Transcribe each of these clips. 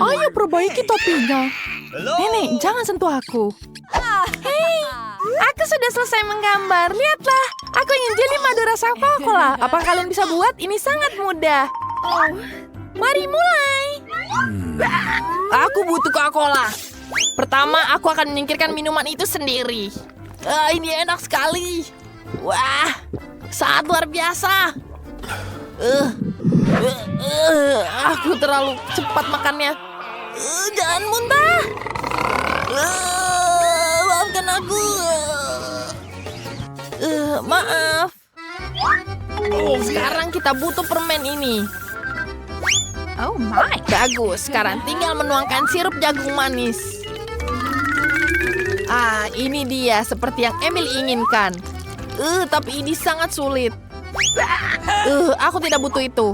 Ayo perbaiki topinya. Nenek, jangan sentuh aku. Hei, aku sudah selesai menggambar. Lihatlah, aku ingin jeli madu rasa Coca-Cola. Apa kalian bisa buat? Ini sangat mudah. Mari mulai. Aku butuh Coca-Cola. Pertama, aku akan menyingkirkan minuman itu sendiri. Ini enak sekali. Wah, sangat luar biasa. Aku terlalu cepat makannya. Jangan muntah. Maafkan aku. Maaf. Sekarang kita butuh permen ini. Oh my. Bagus, sekarang tinggal menuangkan sirup jagung manis. Ini dia seperti yang Emil inginkan. Tapi ini sangat sulit. Aku tidak butuh itu.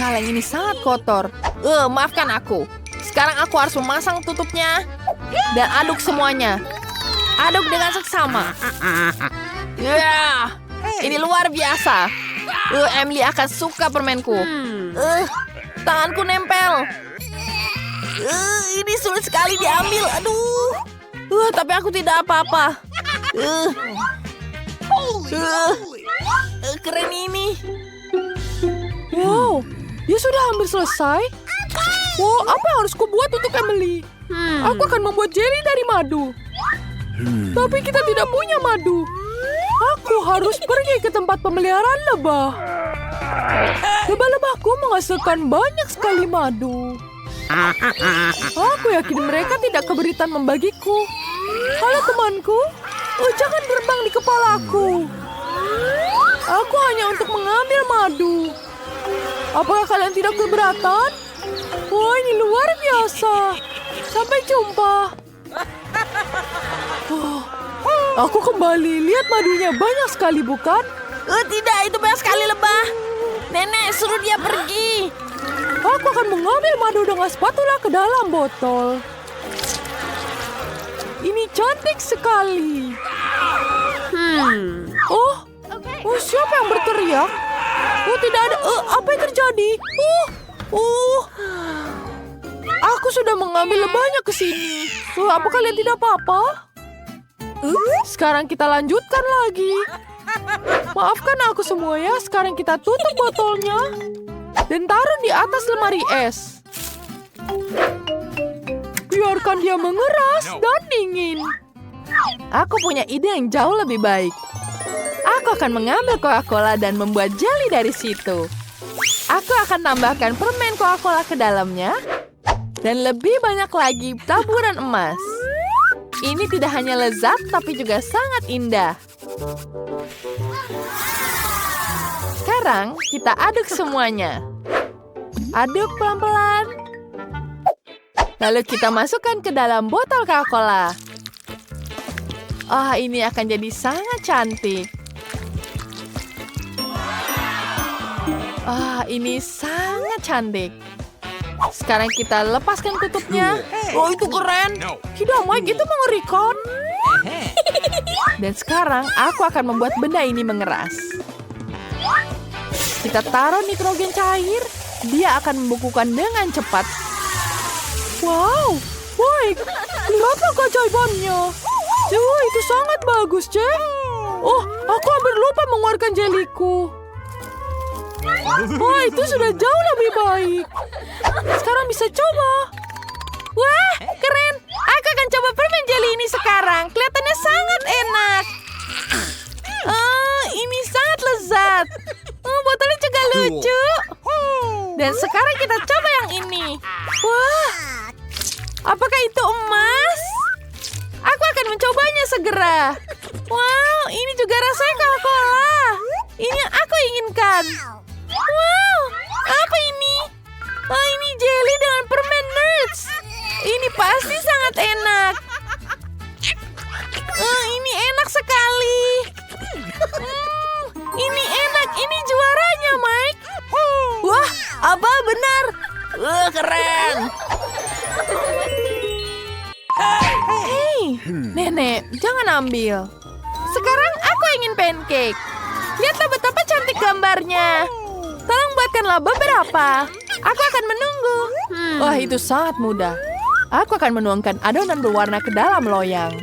Kaleng ini sangat kotor. Maafkan aku. Sekarang aku harus memasang tutupnya dan aduk semuanya. Aduk dengan seksama. Ini luar biasa. Emily akan suka permenku. Tanganku nempel. Ini sulit sekali diambil. Aduh. Tapi aku tidak apa-apa. Keren ini. Wow, dia sudah hampir selesai. Wow, apa yang harus kubuat untuk Emily? Aku akan membuat jelly dari madu. Tapi kita tidak punya madu. Aku harus pergi ke tempat pemeliharaan lebah. Lebah-lebahku menghasilkan banyak sekali madu. Aku yakin mereka tidak keberatan membagiku. Halo temanku, jangan terbang di kepalaku. Aku hanya untuk mengambil madu. Apakah kalian tidak keberatan? Wah, ini luar biasa. Sampai jumpa. Aku kembali. Lihat madunya banyak sekali, bukan? Tidak, itu banyak sekali lebah. Nenek, suruh dia pergi. Aku akan mengambil madu dengan spatula ke dalam botol. Ini cantik sekali. Siapa yang berteriak? Tidak ada. Apa yang terjadi? Aku sudah mengambil lebahnya ke sini. Apa kalian tidak apa-apa? Sekarang kita lanjutkan lagi. Maafkan aku semua ya. Sekarang kita tutup botolnya dan taruh di atas lemari es. Biarkan dia mengeras dan dingin. Aku punya ide yang jauh lebih baik. Aku akan mengambil Coca-Cola dan membuat jelly dari situ. Aku akan tambahkan permen Coca-Cola ke dalamnya. Dan lebih banyak lagi taburan emas. Ini tidak hanya lezat, tapi juga sangat indah. Sekarang kita aduk semuanya. Aduk pelan-pelan. Lalu kita masukkan ke dalam botol Coca-Cola. Ini akan jadi sangat cantik. Ini sangat cantik. Sekarang kita lepaskan tutupnya. Itu keren. Tidak, Mike, itu mengerikan. Dan sekarang aku akan membuat benda ini mengeras. Kita taruh nitrogen cair. Dia akan membukukan dengan cepat. Wow, Mike, lihatlah keajaibannya. Itu sangat bagus, Jack. Aku hampir lupa mengeluarkan jeliku. Itu sudah jauh lebih baik. Sekarang bisa coba. Wah, keren. Aku akan coba permen jelly ini sekarang. Kelihatannya sangat enak. Ini sangat lezat. Botolnya juga lucu. Dan sekarang kita coba yang ini. Wah, apakah itu emas? Aku akan mencobanya segera. Wow, ini juga rasanya Coca-Cola. Ini yang aku inginkan. Wow, apa ini? Ini jelly dengan permen Nerds. Ini pasti sangat enak. Ini enak sekali. Ini enak. Ini juaranya, Mike. Wah, apa benar? Keren. Hei, Nenek, jangan ambil. Sekarang aku ingin pancake. Lihatlah betapa cantik gambarnya. Tolong buatkanlah beberapa. Aku akan menunggu. Wah, itu sangat mudah. Aku akan menuangkan adonan berwarna ke dalam loyang.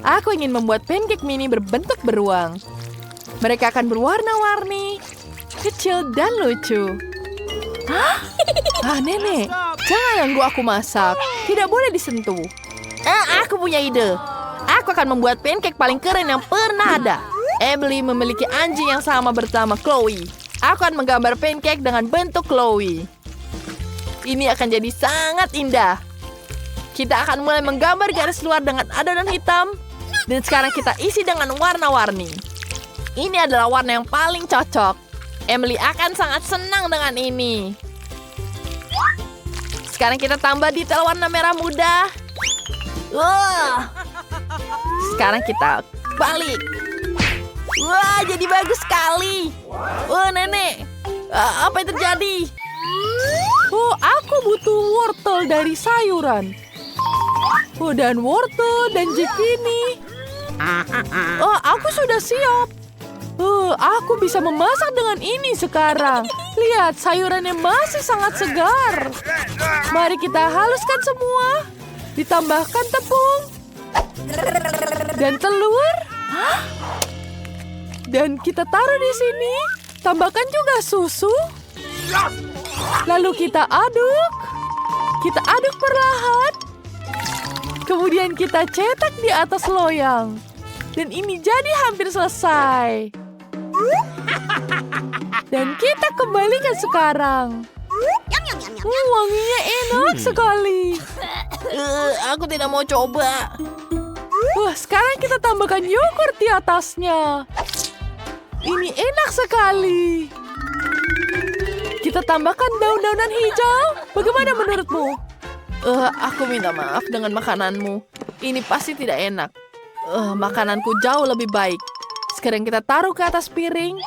Aku ingin membuat pancake mini berbentuk beruang. Mereka akan berwarna-warni, kecil dan lucu. Nenek, jangan ganggu aku masak. Tidak boleh disentuh. Aku punya ide. Aku akan membuat pancake paling keren yang pernah ada. Emily memiliki anjing yang sama bersama Chloe. Aku akan menggambar pancake dengan bentuk Chloe. Ini akan jadi sangat indah. Kita akan mulai menggambar garis luar dengan adonan hitam. Dan sekarang kita isi dengan warna-warni. Ini adalah warna yang paling cocok. Emily akan sangat senang dengan ini. Sekarang kita tambah detail warna merah muda. Wah. Sekarang kita balik. Wah, jadi bagus sekali. Wah, nenek. Apa yang terjadi? Oh, aku butuh wortel dari sayuran. Oh, dan wortel dan zucchini. Oh, aku sudah siap. Aku bisa memasak dengan ini sekarang. Lihat, sayurannya masih sangat segar. Mari kita haluskan semua. Ditambahkan tepung. Dan telur. Dan kita taruh di sini. Tambahkan juga susu. Lalu kita aduk. Kita aduk perlahan. Kemudian kita cetak di atas loyang. Dan ini jadi hampir selesai. Dan kita kembalikan sekarang. Wanginya enak sekali. Aku tidak mau coba. Wah, sekarang kita tambahkan yogurt di atasnya. Ini enak sekali. Kita tambahkan daun-daunan hijau. Bagaimana menurutmu? Aku minta maaf dengan makananmu. Ini pasti tidak enak. Makananku jauh lebih baik. Sekarang kita taruh ke atas piring.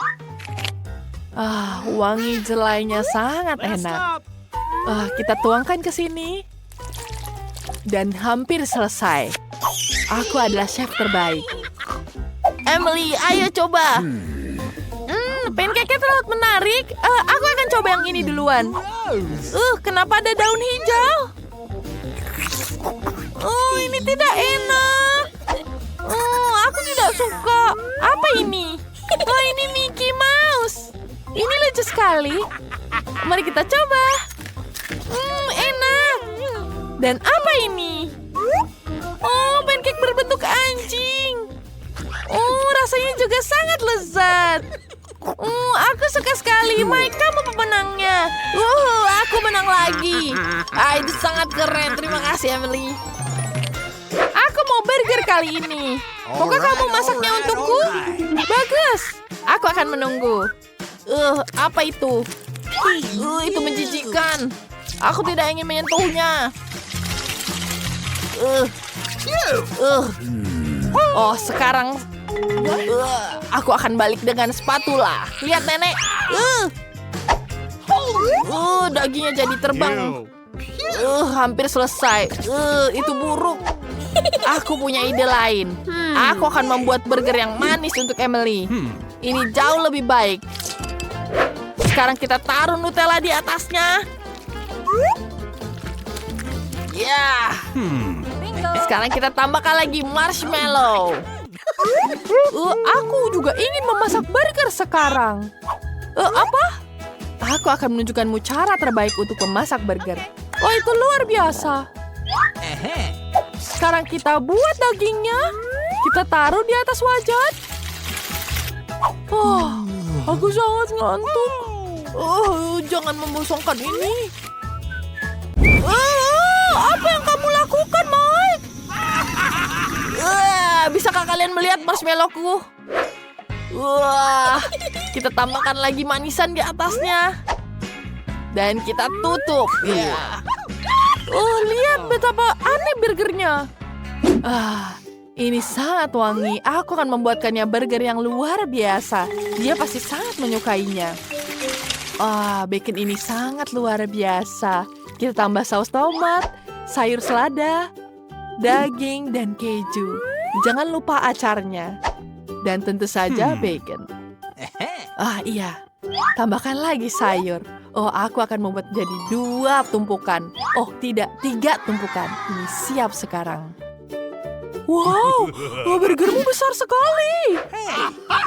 Wangi jelainya sangat enak. Kita tuangkan ke sini. Dan hampir selesai. Aku adalah chef terbaik. Emily, ayo coba. Pancake-nya terlalu menarik. Aku akan coba yang ini duluan. Kenapa ada daun hijau? Ini tidak enak. Aku tidak suka. Apa ini? Ini Mickey Mouse. Ini lucu sekali. Mari kita coba. Enak. Dan apa ini? Pancake berbentuk anjing. Rasanya juga sangat lezat. Aku suka sekali. Mike, kamu pemenangnya. Aku menang lagi. Itu sangat keren. Terima kasih, Emily. Aku mau burger kali ini. Maukah kamu masaknya untukku? Bagus. Aku akan menunggu. Apa itu? Itu menjijikan. Aku tidak ingin menyentuhnya. Sekarang aku akan balik dengan spatula. Lihat, nenek. Dagingnya jadi terbang. Hampir selesai. Itu buruk. Aku punya ide lain. Aku akan membuat burger yang manis untuk Emily. Ini jauh lebih baik. Sekarang kita taruh Nutella di atasnya. Ya. Sekarang kita tambahkan lagi marshmallow. Aku juga ingin memasak burger sekarang. Apa? Aku akan menunjukkanmu cara terbaik untuk memasak burger. Itu luar biasa. Sekarang kita buat dagingnya. Kita taruh di atas wajan. Aku sangat ngantuk. Jangan membosongkan ini. Apa yang kamu lakukan, Mike? Bisakah kalian melihat marshmallowku? Kita tambahkan lagi manisan di atasnya. Dan kita tutup. Lihat betapa aneh burgernya. Ini sangat wangi. Aku akan membuatkannya burger yang luar biasa. Dia pasti sangat menyukainya. Bacon ini sangat luar biasa. Kita tambah saus tomat, sayur selada, daging, dan keju. Jangan lupa acarnya. Dan tentu saja bacon. Iya. Tambahkan lagi sayur. Oh, aku akan membuat jadi 2 tumpukan. Oh, tidak, 3 tumpukan. Ini siap sekarang. Wow, burgermu besar sekali.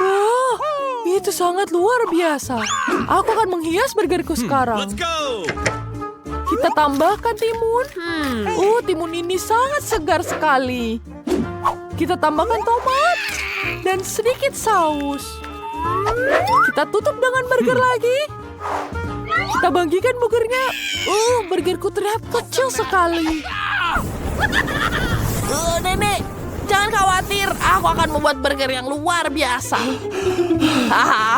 Wah, itu sangat luar biasa. Aku akan menghias burgerku sekarang. Kita tambahkan timun. Timun ini sangat segar sekali. Kita tambahkan tomat dan sedikit saus. Kita tutup dengan burger lagi. Kita bagikan burgernya. Burgerku terlihat kecil sekali. Nenek, jangan khawatir. Aku akan membuat burger yang luar biasa.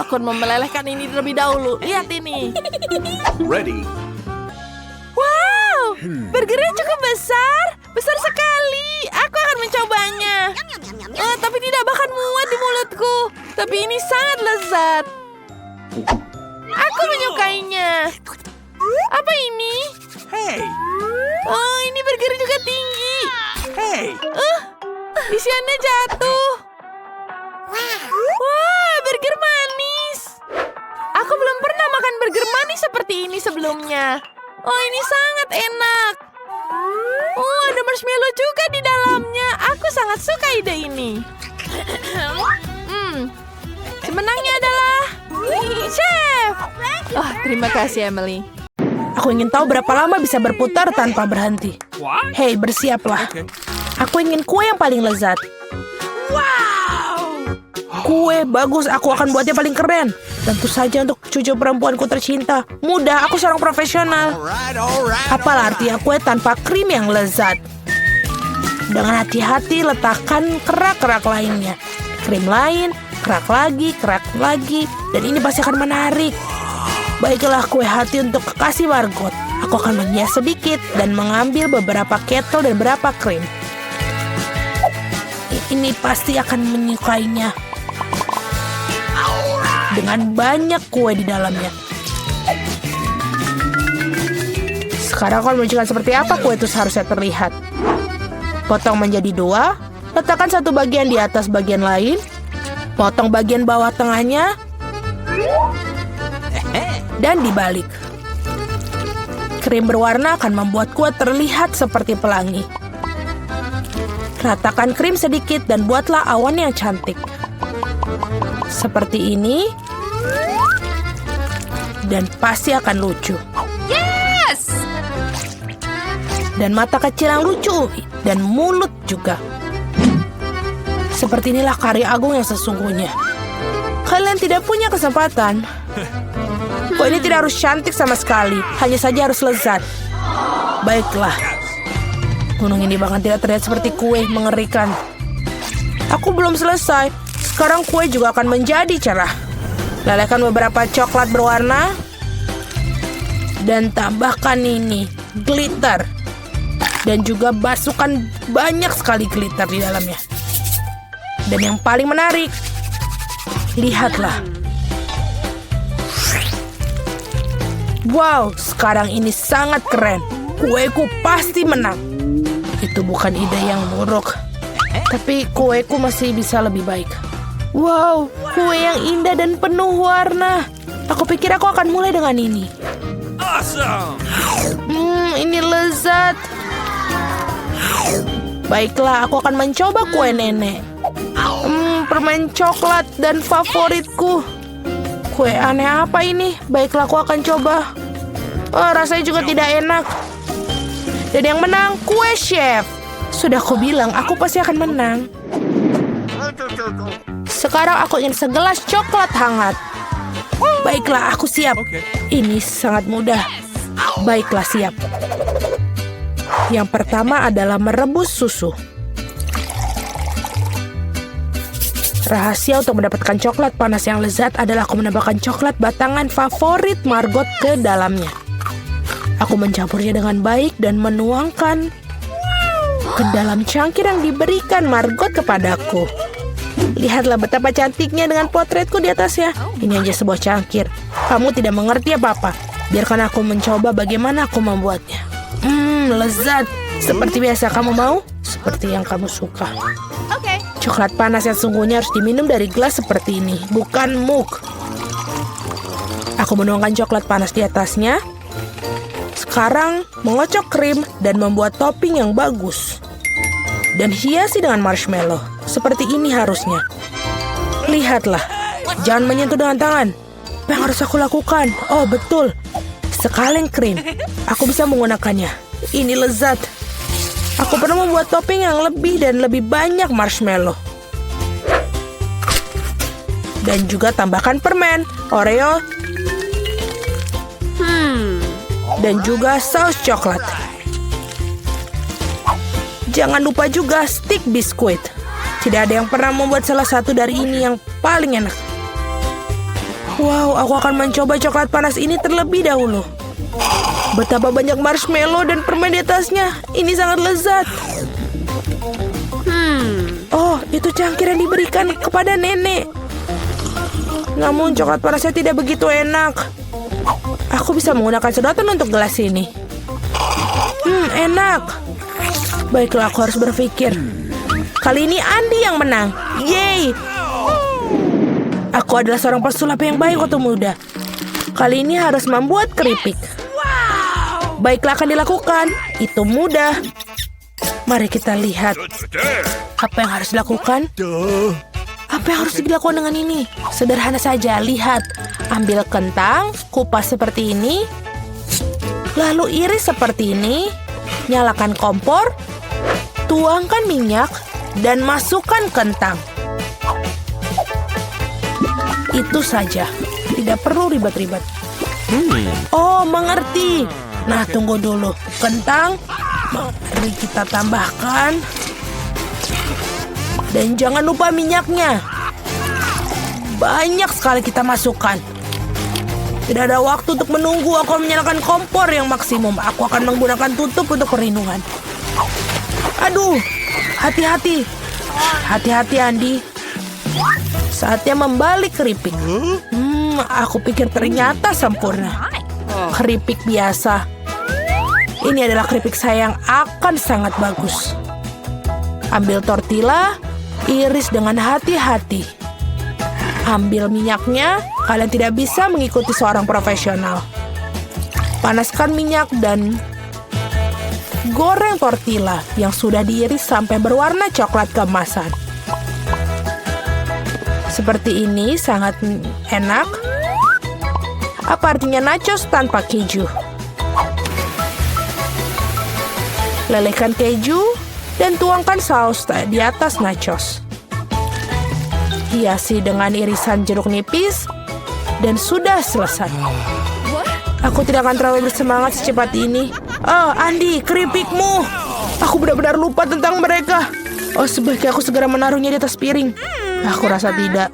Aku akan memelelehkan ini terlebih dahulu. Lihat ini. Ready. Wow, burgernya cukup besar. Besar sekali. Aku akan mencobanya. Tapi tidak bahkan muat di mulutku. Tapi ini sangat lezat. Aku menyukainya. Apa ini? Hey. Oh, ini burger juga tinggi. Hey. Isiannya jatuh. Wah, burger manis. Aku belum pernah makan burger manis seperti ini sebelumnya. Oh, ini sangat enak. Oh, ada marshmallow juga di dalamnya. Aku sangat suka ide ini. Pemenangnya adalah Chef. Terima kasih, Emily. Aku ingin tahu berapa lama bisa berputar tanpa berhenti. Hei, bersiaplah. Aku ingin kue yang paling lezat. Kue bagus, aku akan buatnya paling keren. Tentu saja untuk cucu perempuanku tercinta. Mudah, aku seorang profesional. Apalah artinya kue tanpa krim yang lezat? Dengan hati-hati letakkan kerak-kerak lainnya. Krim lain, kerak lagi, dan ini pasti akan menarik. Baiklah, kue hati untuk kekasih Margot. Aku akan menghias sedikit dan mengambil beberapa ketel dan beberapa krim. Ini pasti akan menyukainya. Dengan banyak kue di dalamnya. Sekarang kalau menunjukkan seperti apa kue itu seharusnya terlihat. Potong menjadi 2, letakkan satu bagian di atas bagian lain, potong bagian bawah tengahnya, dan dibalik. Krim berwarna akan membuat kue terlihat seperti pelangi. Ratakan krim sedikit dan buatlah awan yang cantik. Seperti ini. Dan pasti akan lucu. Yes! Dan mata kecil yang lucu. Dan mulut juga. Seperti inilah karya agung yang sesungguhnya. Kalian tidak punya kesempatan. Kue ini tidak harus cantik sama sekali. Hanya saja harus lezat. Baiklah. Gunung ini bahkan tidak terlihat seperti kue, mengerikan. Aku belum selesai. Sekarang kue juga akan menjadi cerah. Lelehkan beberapa coklat berwarna. Dan tambahkan ini, glitter. Dan juga masukkan banyak sekali glitter di dalamnya. Dan yang paling menarik, lihatlah. Wow, sekarang ini sangat keren. Kueku pasti menang. Itu bukan ide yang buruk. Tapi kueku masih bisa lebih baik. Wow, kue yang indah dan penuh warna. Aku pikir aku akan mulai dengan ini. Awesome. Ini lezat. Baiklah, aku akan mencoba kue nenek. Permen coklat dan favoritku. Kue aneh apa ini? Baiklah, aku akan coba. Rasanya juga tidak enak. Dan yang menang, kue chef. Sudah aku bilang, aku pasti akan menang. Sekarang aku ingin segelas coklat hangat. Baiklah, aku siap. Ini sangat mudah. Baiklah, siap. Yang pertama adalah merebus susu. Rahasia untuk mendapatkan coklat panas yang lezat adalah aku menambahkan coklat batangan favorit Margot ke dalamnya. Aku mencampurnya dengan baik dan menuangkan ke dalam cangkir yang diberikan Margot kepadaku. Lihatlah betapa cantiknya dengan potretku di atasnya. Ini hanya sebuah cangkir. Kamu tidak mengerti apa-apa. Biarkan aku mencoba bagaimana aku membuatnya. Lezat. Seperti biasa, kamu mau? Seperti yang kamu suka. Okay. Coklat panas yang sungguhnya harus diminum dari gelas seperti ini, bukan mug. Aku menuangkan coklat panas di atasnya. Sekarang mengocok krim dan membuat topping yang bagus. Dan hiasi dengan marshmallow. Seperti ini harusnya. Lihatlah. Jangan menyentuh dengan tangan. Apa yang harus aku lakukan? Oh, betul. Sekaleng krim. Aku bisa menggunakannya. Ini lezat. Aku perlu membuat topping yang lebih dan lebih banyak marshmallow. Dan juga tambahkan permen, Oreo, dan juga saus coklat. Jangan lupa juga stick biskuit. Tidak ada yang pernah membuat salah satu dari ini yang paling enak. Wow, aku akan mencoba coklat panas ini terlebih dahulu. Betapa banyak marshmallow dan permen di atasnya. Ini sangat lezat. Oh, itu cangkir yang diberikan kepada nenek. Namun coklat panasnya tidak begitu enak. Aku bisa menggunakan sedotan untuk gelas ini. Enak. Baiklah, aku harus berpikir. Kali ini Andi yang menang. Yeay. Aku adalah seorang pesulap yang baik waktu muda. Kali ini harus membuat keripik. Baiklah, akan dilakukan. Itu mudah. Mari kita lihat. Apa yang harus dilakukan? Apa yang harus dilakukan dengan ini? Sederhana saja, lihat. Ambil kentang, kupas seperti ini. Lalu iris seperti ini. Nyalakan kompor. Tuangkan minyak. Dan masukkan kentang. Itu saja. Tidak perlu ribet-ribet. Oh, mengerti. Nah, tunggu dulu. Kentang. Mari kita tambahkan. Dan jangan lupa minyaknya. Banyak sekali kita masukkan. Tidak ada waktu untuk menunggu. Aku akan menyalakan kompor yang maksimum. Aku akan menggunakan tutup untuk perlindungan. Aduh, hati-hati. Hati-hati, Andi. Saatnya membalik keripik. Aku pikir ternyata sempurna. Keripik biasa. Ini adalah keripik saya yang akan sangat bagus. Ambil tortilla. Iris dengan hati-hati. Ambil minyaknya. Kalian tidak bisa mengikuti seorang profesional. Panaskan minyak dan goreng tortilla yang sudah diiris sampai berwarna coklat keemasan. Seperti ini sangat enak. Apa artinya nachos tanpa keju? Lelehkan keju dan tuangkan saus di atas nachos. Hiasi dengan irisan jeruk nipis dan sudah selesai. Aku tidak akan terlalu bersemangat secepat ini. Oh, Andi, keripikmu. Aku benar-benar lupa tentang mereka. Oh, sebaiknya aku segera menaruhnya di atas piring. Aku rasa tidak.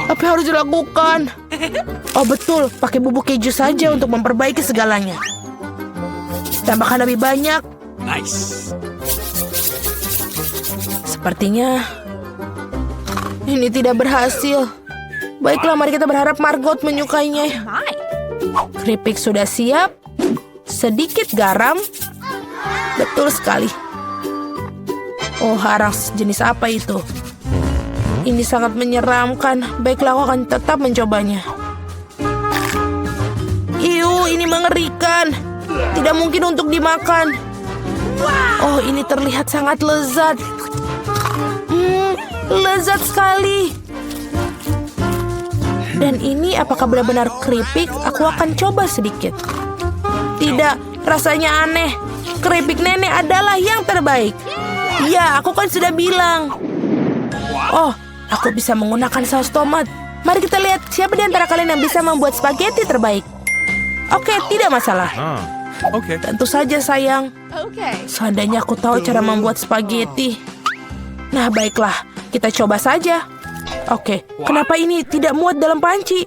Apa yang harus dilakukan? Oh, betul. Pakai bubuk keju saja untuk memperbaiki segalanya. Tambahkan lebih banyak. Nice. Sepertinya ini tidak berhasil. Baiklah, mari kita berharap Margot menyukainya. Keripik sudah siap. Sedikit garam. Betul sekali. Oh, arang jenis apa itu? Ini sangat menyeramkan. Baiklah, aku akan tetap mencobanya. Iu, ini mengerikan. Tidak mungkin untuk dimakan. Oh, ini terlihat sangat lezat. Lezat sekali. Dan ini apakah benar-benar keripik? Aku akan coba sedikit. Tidak, rasanya aneh. Keripik nenek adalah yang terbaik. Ya, aku kan sudah bilang. Oh, aku bisa menggunakan saus tomat. Mari kita lihat siapa di antara kalian yang bisa membuat spaghetti terbaik. Oke, tidak masalah. Okay. Tentu saja, sayang. Seandainya aku tahu cara membuat spaghetti. Nah, baiklah. Kita coba saja. Oke, kenapa ini tidak muat dalam panci?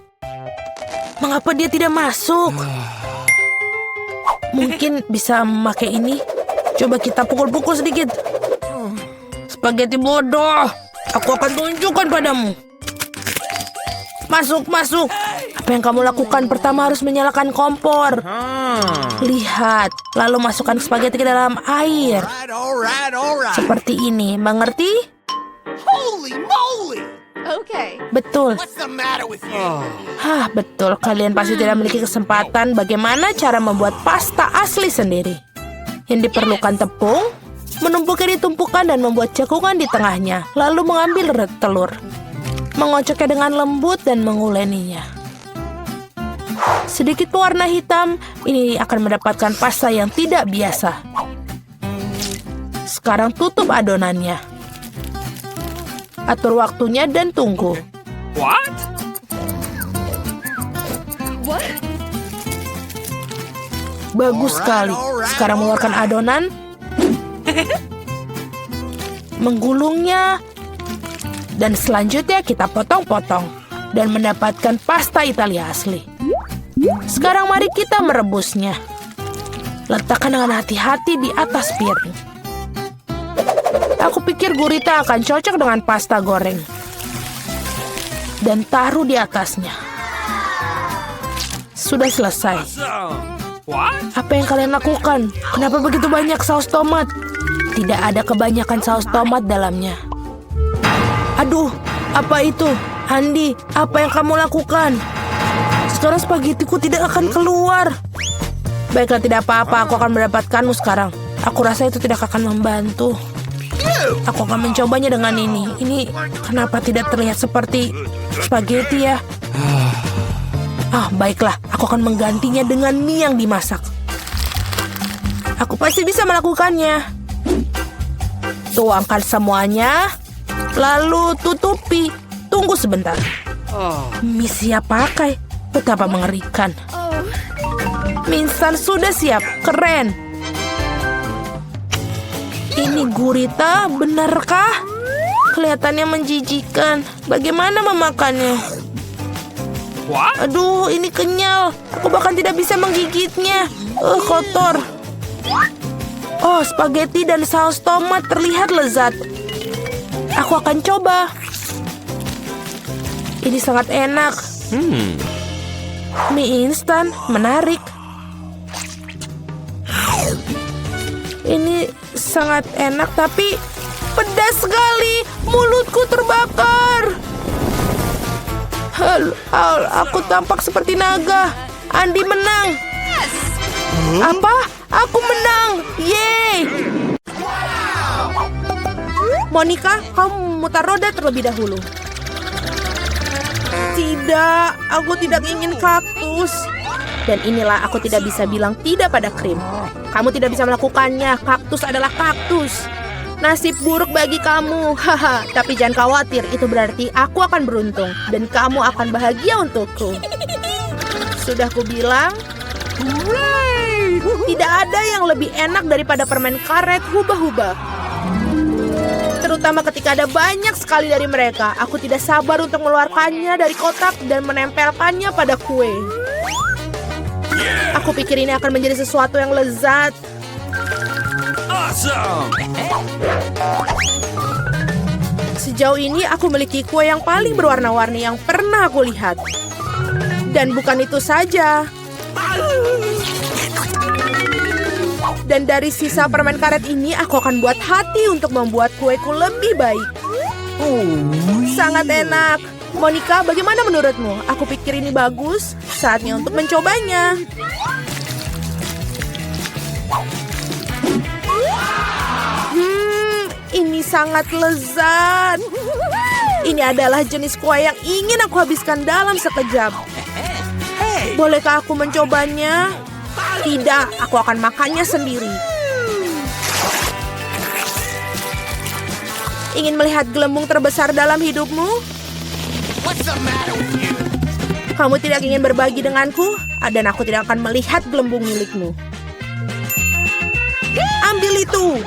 Mengapa dia tidak masuk? Mungkin bisa memakai ini. Coba kita pukul-pukul sedikit. Spaghetti bodoh. Aku akan tunjukkan padamu. Masuk, masuk. Apa yang kamu lakukan? Pertama harus menyalakan kompor. Lihat, lalu masukkan spaghetti ke dalam air. Alright. Seperti ini, mengerti? Holy moly! Okay. Betul. Hah, betul. Kalian pasti tidak memiliki kesempatan bagaimana cara membuat pasta asli sendiri. Yang diperlukan tepung, menumpuknya di tumpukan dan membuat cekungan di tengahnya, lalu mengambil telur, mengocoknya dengan lembut dan menguleninya. Sedikit pewarna hitam, ini akan mendapatkan pasta yang tidak biasa. Sekarang tutup adonannya. Atur waktunya dan tunggu. What? Bagus sekali. Sekarang mengeluarkan adonan, menggulungnya, dan selanjutnya kita potong-potong dan mendapatkan pasta Italia asli. Sekarang mari kita merebusnya. Letakkan dengan hati-hati di atas piring. Aku pikir gurita akan cocok dengan pasta goreng. Dan taruh di atasnya. Sudah selesai. What? Apa yang kalian lakukan? Kenapa begitu banyak saus tomat? Tidak ada kebanyakan saus tomat dalamnya. Aduh, apa itu? Andy, apa yang kamu lakukan? Sekarang spaghettiku tidak akan keluar. Baiklah, tidak apa-apa. Aku akan mendapatkanmu sekarang. Aku rasa itu tidak akan membantu. Aku akan mencobanya dengan ini. Ini kenapa tidak terlihat seperti spaghetti ya? Baiklah. Aku akan menggantinya dengan mie yang dimasak. Aku pasti bisa melakukannya. Tuangkan semuanya. Lalu tutupi. Tunggu sebentar. Mie siap pakai. Betapa mengerikan. Mie instan sudah siap. Keren. Ini gurita, benarkah? Kelihatannya menjijikan. Bagaimana memakannya? What? Aduh, ini kenyal. Aku bahkan tidak bisa menggigitnya. Kotor. Oh, spaghetti dan saus tomat terlihat lezat. Aku akan coba. Ini sangat enak. Mie instan, menarik. Ini sangat enak, tapi pedas sekali. Mulutku terbakar. Aku tampak seperti naga. Andy menang. Apa? Aku menang. Yeay. Monica, kamu mutar roda terlebih dahulu. Tidak, aku tidak ingin kaktus. Dan inilah aku tidak bisa bilang tidak pada krim. Kamu tidak bisa melakukannya. Kaktus adalah kaktus. Nasib buruk bagi kamu. Haha. Tapi jangan khawatir. Itu berarti aku akan beruntung. Dan kamu akan bahagia untukku. Sudah kubilang. Tidak ada yang lebih enak daripada permen karet hubah-hubah. Terutama ketika ada banyak sekali dari mereka. Aku tidak sabar untuk mengeluarkannya dari kotak dan menempelkannya pada kue. Aku pikir ini akan menjadi sesuatu yang lezat. Awesome! Sejauh ini aku memiliki kue yang paling berwarna-warni yang pernah aku lihat. Dan bukan itu saja. Dan dari sisa permen karet ini aku akan buat hati untuk membuat kueku lebih baik. Sangat enak. Monica, bagaimana menurutmu? Aku pikir ini bagus. Saatnya untuk mencobanya. Ini sangat lezat. Ini adalah jenis kue yang ingin aku habiskan dalam sekejap. Bolehkah aku mencobanya? Tidak, aku akan makannya sendiri. Ingin melihat gelembung terbesar dalam hidupmu? Kamu tidak ingin berbagi denganku? Dan aku tidak akan melihat gelembung milikmu. Ambil itu!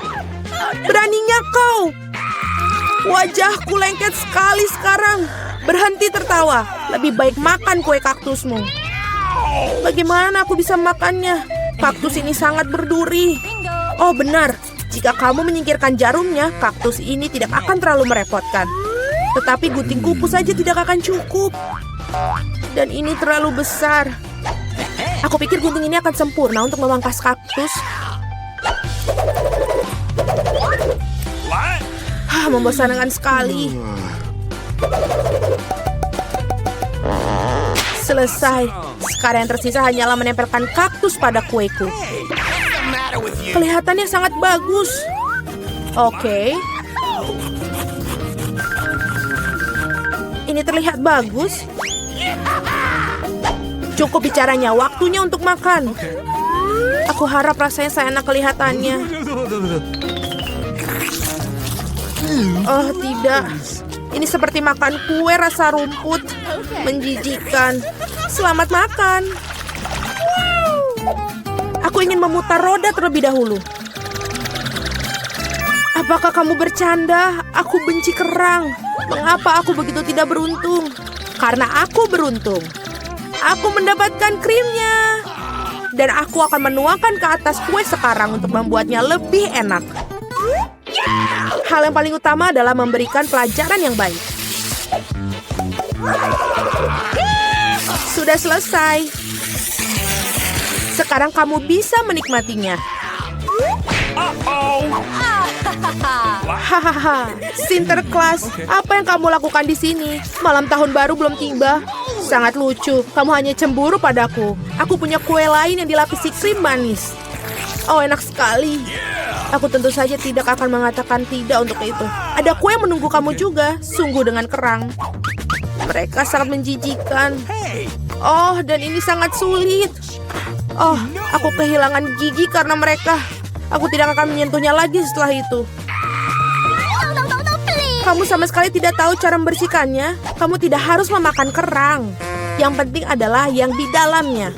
Beraninya kau! Wajahku lengket sekali sekarang. Berhenti tertawa. Lebih baik makan kue kaktusmu. Bagaimana aku bisa makannya? Kaktus ini sangat berduri. Oh benar, jika kamu menyingkirkan jarumnya, kaktus ini tidak akan terlalu merepotkan. Tetapi gunting kuku saja tidak akan cukup. Dan ini terlalu besar. Aku pikir gunting ini akan sempurna untuk memangkas kaktus. What? Membosankan sekali. Selesai. Sekarang yang tersisa hanyalah menempelkan kaktus pada kueku. Kelihatannya sangat bagus. Oke. Ini terlihat bagus. Cukup bicaranya, waktunya untuk makan. Aku harap rasanya seenak kelihatannya. Oh, tidak. Ini seperti makan kue rasa rumput. Menjijikkan. Selamat makan. Aku ingin memutar roda terlebih dahulu. Apakah kamu bercanda? Aku benci kerang. Mengapa aku begitu tidak beruntung? Karena aku beruntung. Aku mendapatkan krimnya. Dan aku akan menuangkan ke atas kue sekarang untuk membuatnya lebih enak. Hal yang paling utama adalah memberikan pelajaran yang baik. Sudah selesai. Sekarang kamu bisa menikmatinya. Hahaha, Sinterklas, apa yang kamu lakukan di sini? Malam tahun baru belum tiba. Sangat lucu, kamu hanya cemburu padaku. Aku punya kue lain yang dilapisi krim manis. Oh, enak sekali. Aku tentu saja tidak akan mengatakan tidak untuk itu. Ada kue yang menunggu kamu juga, sungguh dengan kerang. Mereka sangat menjijikan. Oh, dan ini sangat sulit. Oh, aku kehilangan gigi karena mereka. Aku tidak akan menyentuhnya lagi setelah itu. Kamu sama sekali tidak tahu cara membersihkannya. Kamu tidak harus memakan kerang. Yang penting adalah yang di dalamnya.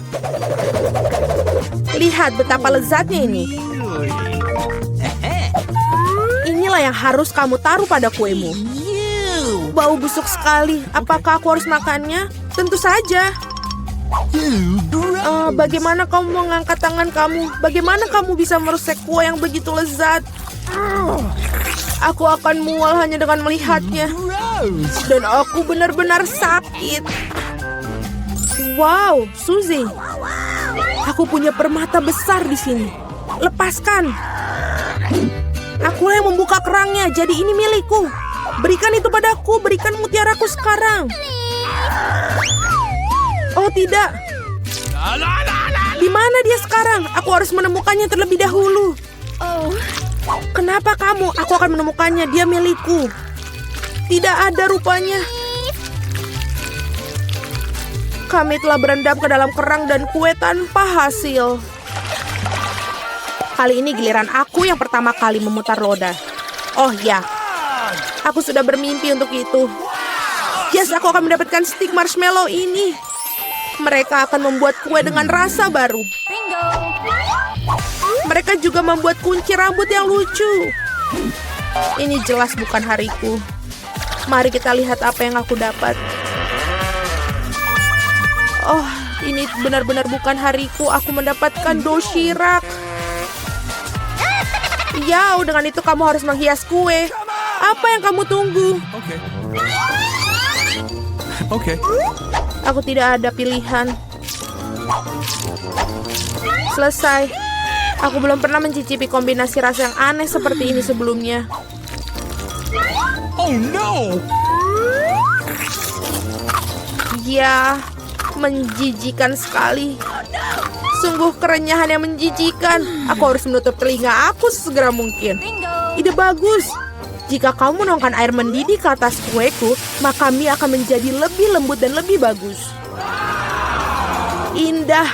Lihat betapa lezatnya ini. Inilah yang harus kamu taruh pada kuemu. Bau busuk sekali. Apakah aku harus makannya? Tentu saja. Bagaimana kamu mengangkat tangan kamu? Bagaimana kamu bisa merusak kue yang begitu lezat? Aku akan mual hanya dengan melihatnya. Dan aku benar-benar sakit. Wow, Suzy. Aku punya permata besar di sini. Lepaskan. Aku yang membuka kerangnya, jadi ini milikku. Berikan itu padaku, berikan mutiaraku sekarang. Oh tidak. Di mana dia sekarang? Aku harus menemukannya terlebih dahulu. Kenapa kamu? Aku akan menemukannya, dia milikku. Tidak ada rupanya. Kami telah berendam ke dalam kerang dan kue tanpa hasil. Kali ini giliran aku yang pertama kali memutar roda. Oh ya, aku sudah bermimpi untuk itu. Yes, aku akan mendapatkan stik marshmallow ini. Mereka akan membuat kue dengan rasa baru. Mereka juga membuat kunci rambut yang lucu. Ini jelas bukan hariku. Mari kita lihat apa yang aku dapat. Oh, ini benar-benar bukan hariku. Aku mendapatkan doshirak. Ya, dengan itu kamu harus menghias kue. Apa yang kamu tunggu? Oke. Aku tidak ada pilihan. Selesai. Aku belum pernah mencicipi kombinasi rasa yang aneh seperti ini sebelumnya. Oh no. Ya, menjijikan sekali. Sungguh kerenyahan yang menjijikan. Aku harus menutup telinga aku sesegera mungkin. Ide bagus. Jika kamu menuangkan air mendidih ke atas kueku, maka mie akan menjadi lebih lembut dan lebih bagus. Indah.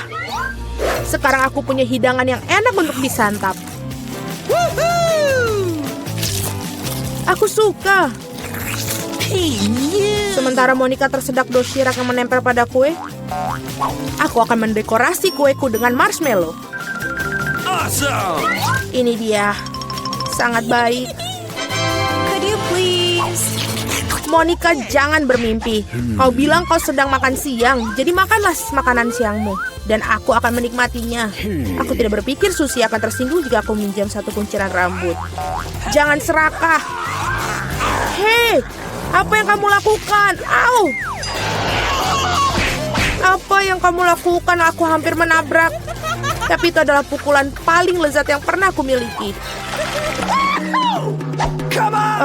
Sekarang aku punya hidangan yang enak untuk disantap. Aku suka. Sementara Monica tersedak doshirak yang menempel pada kue, aku akan mendekorasi kueku dengan marshmallow. Awesome. Ini dia. Sangat baik. Could you please? Monica, jangan bermimpi. Kau bilang kau sedang makan siang, jadi makanlah makanan siangmu. Dan aku akan menikmatinya. Aku tidak berpikir Suzy akan tersinggung jika aku minjam satu kunciran rambut. Jangan serakah. Hei, apa yang kamu lakukan? Au! Apa yang kamu lakukan? Aku hampir menabrak. Tapi itu adalah pukulan paling lezat yang pernah aku miliki.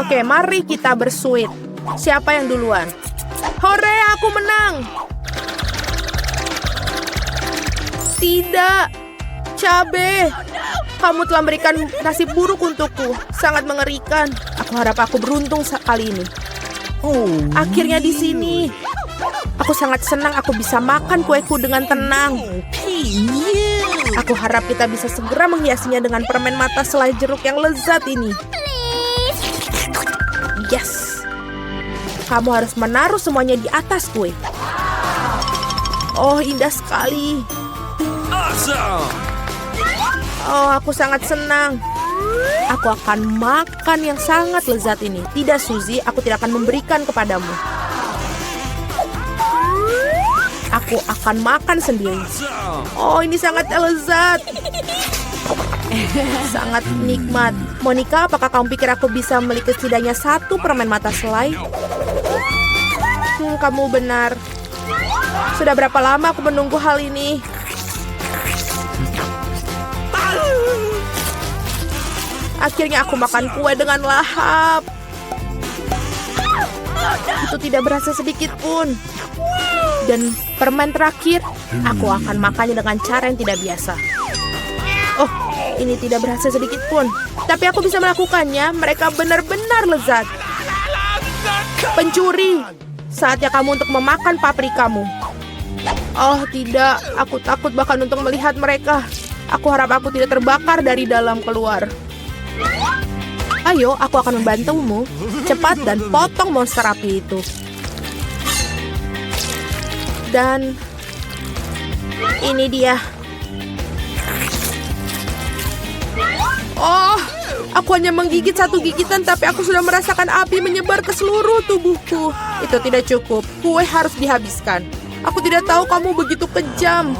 Oke, mari kita bersuit. Siapa yang duluan? Hore, aku menang. tidak. Cabe. Kamu telah memberikan nasib buruk untukku. Sangat mengerikan. Aku harap aku beruntung kali ini. Akhirnya di sini. Aku sangat senang aku bisa makan kueku dengan tenang. Aku harap kita bisa segera menghiasinya dengan permen mata selai jeruk yang lezat ini. Yes. Kamu harus menaruh semuanya di atas kue. Oh, indah sekali. Awesome. Oh, aku sangat senang. Aku akan makan yang sangat lezat ini. Tidak, Suzy, aku tidak akan memberikan kepadamu. Aku akan makan sendiri. Oh, ini sangat lezat. Sangat nikmat. Monica, apakah kamu pikir aku bisa memiliki setidaknya satu permen mata selai? Kamu benar. Sudah berapa lama aku menunggu hal ini? Akhirnya aku makan kue dengan lahap. Itu tidak berasa sedikit pun. Dan permen terakhir, aku akan makannya dengan cara yang tidak biasa. Oh, ini tidak berasa sedikit pun. Tapi aku bisa melakukannya. Mereka benar-benar lezat. Pencuri, saatnya kamu untuk memakan paprikamu. Oh tidak, aku takut bahkan untuk melihat mereka. Aku harap aku tidak terbakar dari dalam keluar. Ayo, aku akan membantumu. Cepat dan potong monster api itu. Dan ini dia. Oh, aku hanya menggigit satu gigitan, tapi aku sudah merasakan api menyebar ke seluruh tubuhku. Itu tidak cukup. Kue harus dihabiskan. Aku tidak tahu kamu begitu kejam.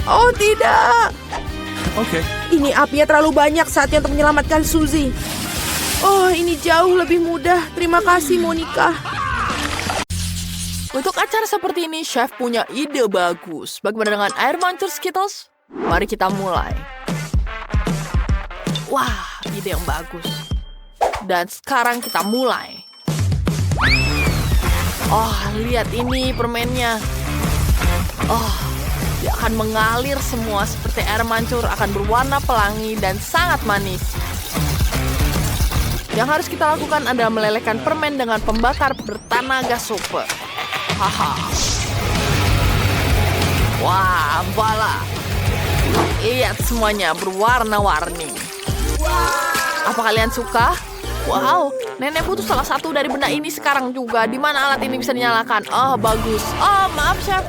Oh tidak. Okay. Ini apinya terlalu banyak, saatnya untuk menyelamatkan Suzy. Oh, ini jauh lebih mudah. Terima kasih, Monica. Untuk acara seperti ini, chef punya ide bagus. Bagaimana dengan air mancur Skittles? Mari kita mulai. Wah, ide yang bagus. Dan sekarang kita mulai. Oh, lihat ini permennya. Oh, dia akan mengalir semua seperti air mancur, akan berwarna pelangi dan sangat manis. Yang harus kita lakukan adalah melelehkan permen dengan pembakar bertenaga super. Haha. Wah, bala. Lihat semuanya berwarna-warni. Apa kalian suka? Wow, nenek butuh salah satu dari benda ini sekarang juga. Di mana alat ini bisa dinyalakan? Oh, bagus. Oh, maaf, chef.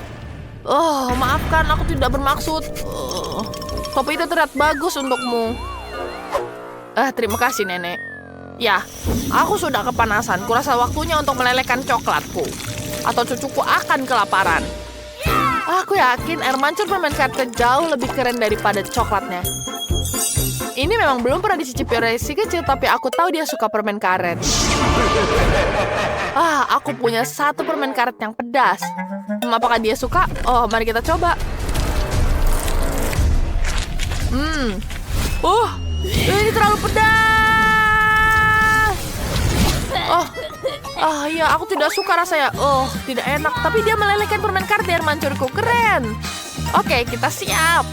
Oh, maafkan, aku tidak bermaksud. Kopi itu terlihat bagus untukmu. Terima kasih, nenek. Ya, aku sudah kepanasan. Kurasa waktunya untuk melelehkan coklatku. Atau cucuku akan kelaparan. Aku yakin air mancur permen karet jauh lebih keren daripada coklatnya. Ini memang belum pernah dicicipi oleh si kecil, tapi aku tahu dia suka permen karet. Aku punya satu permen karet yang pedas. Apakah dia suka? Oh, mari kita coba. Ini terlalu pedas. Iya, aku tidak suka rasanya. Oh, tidak enak. Tapi dia melelehkan permen karet di air mancurku. Keren. Oke, kita siap.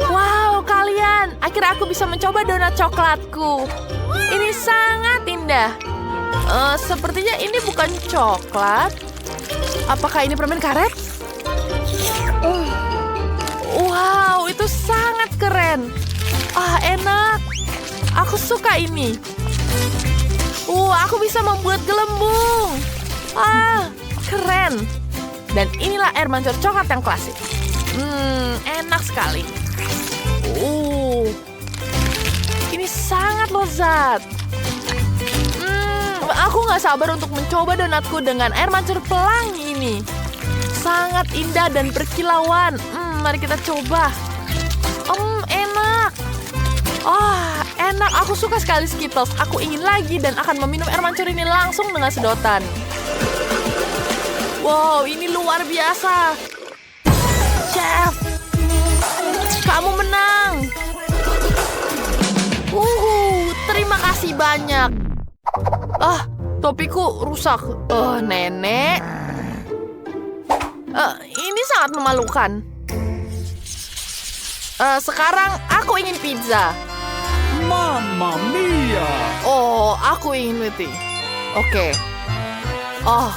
Wow, kalian. Akhirnya aku bisa mencoba donat coklatku. Ini sangat indah. Sepertinya ini bukan coklat. Apakah ini permen karet? Wow, itu sangat keren. Enak. Aku suka ini. Aku bisa membuat gelembung. Keren. Dan inilah air mancur coklat yang klasik. Enak sekali. Ini sangat lezat. Aku nggak sabar untuk mencoba donatku dengan air mancur pelangi ini. Sangat indah dan berkilauan. Mari kita coba. Enak. Enak. Aku suka sekali Skittles. Aku ingin lagi dan akan meminum air mancur ini langsung dengan sedotan. Wow, ini luar biasa. Chef, kamu menang. Terima kasih banyak. Topiku rusak. Nenek. Ini sangat memalukan. Sekarang aku ingin pizza. Mamma mia! Oh, aku ingin roti. Oke. Oh,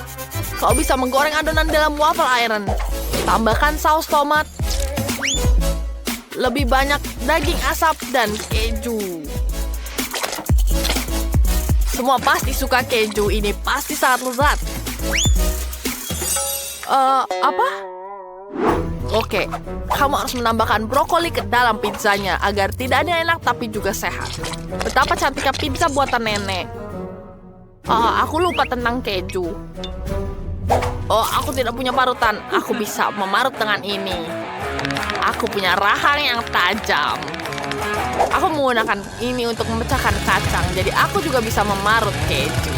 kau bisa menggoreng adonan dalam waffle iron. Tambahkan saus tomat. Lebih banyak daging asap dan keju. Semua pasti suka keju. Ini pasti sangat lezat. Apa? Oke, kamu harus menambahkan brokoli ke dalam pizzanya agar tidak hanya enak tapi juga sehat. Betapa cantiknya pizza buatan nenek. Aku lupa tentang keju. Oh, aku tidak punya parutan. Aku bisa memarut dengan ini. Aku punya rahang yang tajam. Aku menggunakan ini untuk memecahkan kacang, jadi aku juga bisa memarut keju.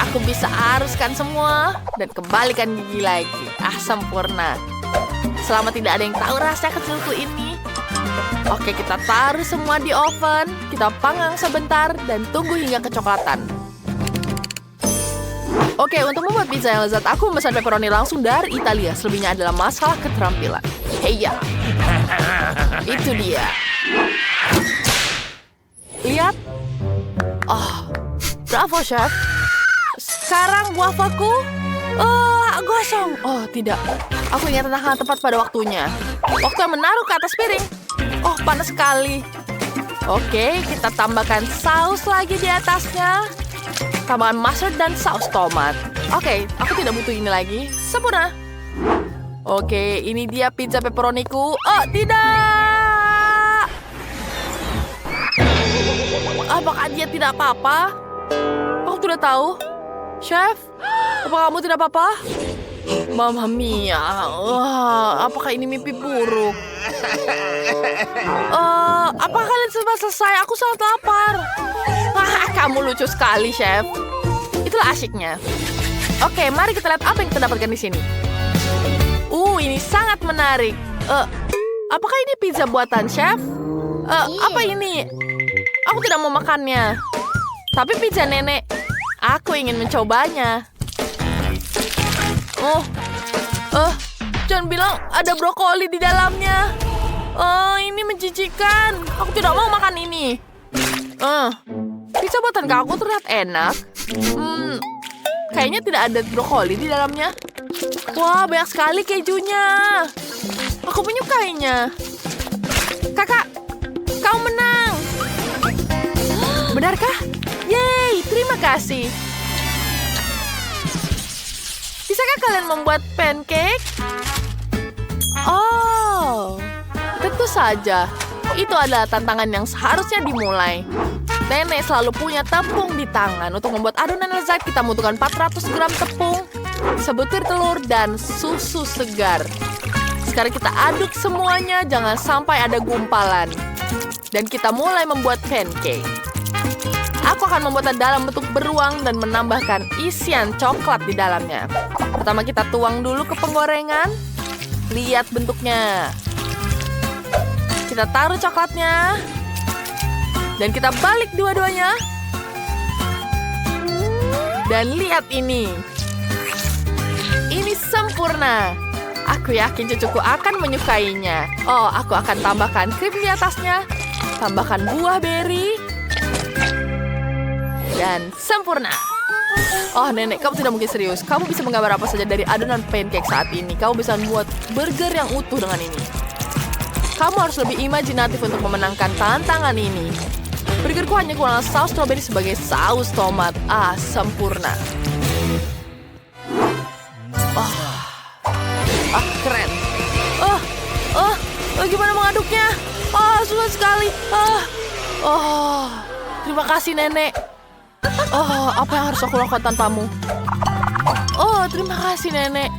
Aku bisa aruskan semua dan kembalikan gigi lagi. Sempurna. Selama tidak ada yang tahu rahasia kecilku ini. Oke, kita taruh semua di oven. Kita panggang sebentar dan tunggu hingga kecoklatan. Oke, untuk membuat pizza yang lezat, aku memesan pepperoni langsung dari Italia. Selebihnya adalah masalah keterampilan. Heya. Itu dia. Lihat. Oh, bravo, chef. Sekarang wafelku gosong. Oh, tidak. Aku ingat tentang hal tepat pada waktunya. Waktu yang menaruh ke atas piring. Oh, panas sekali. Oke, kita tambahkan saus lagi di atasnya. Tambahkan mustard dan saus tomat. Oke, aku tidak butuh ini lagi. Sempurna. Oke, ini dia pizza pepperoniku. Oh, tidak. Apakah dia tidak apa-apa? Aku tidak tahu. Chef, apa kamu tidak apa-apa? Mamma mia, apakah ini mimpi buruk? Apakah kalian sudah selesai? Aku sangat lapar. Kamu lucu sekali, chef. Itulah asyiknya. Oke, mari kita lihat apa yang kita dapatkan di sini. Ini sangat menarik. Apakah ini pizza buatan chef? Apa ini? Aku tidak mau makannya. Tapi pizza nenek. Aku ingin mencobanya. Jangan bilang ada brokoli di dalamnya. Ini menjijikan. Aku tidak mau makan ini. Pizza buatan kakakku terlihat enak. Kayaknya tidak ada brokoli di dalamnya. Wah, banyak sekali kejunya. Aku menyukainya. Kakak, kau menang. Benarkah? Yeay, terima kasih. Bisakah kalian membuat pancake? Oh, tentu saja. Itu adalah tantangan yang seharusnya dimulai. Nenek selalu punya tepung di tangan. Untuk membuat adonan lezat, kita membutuhkan 400 gram tepung, sebutir telur, dan susu segar. Sekarang kita aduk semuanya, jangan sampai ada gumpalan. Dan kita mulai membuat pancake. Aku akan membuatnya dalam bentuk beruang dan menambahkan isian coklat di dalamnya. Pertama kita tuang dulu ke penggorengan. Lihat bentuknya. Kita taruh coklatnya. Dan kita balik dua-duanya. Dan lihat ini. Ini sempurna. Aku yakin cucuku akan menyukainya. Oh, aku akan tambahkan krim di atasnya. Tambahkan buah beri. Dan sempurna. Oh, nenek, kamu tidak mungkin serius. Kamu bisa menggambar apa saja dari adonan pancake saat ini. Kamu bisa membuat burger yang utuh dengan ini. Kamu harus lebih imajinatif untuk memenangkan tantangan ini. Burgerku hanya kurang saus strawberry sebagai saus tomat. Sempurna. Keren. Gimana mengaduknya? Susah sekali. Terima kasih, nenek. Apa yang harus aku lakukan tanpamu? Terima kasih, nenek.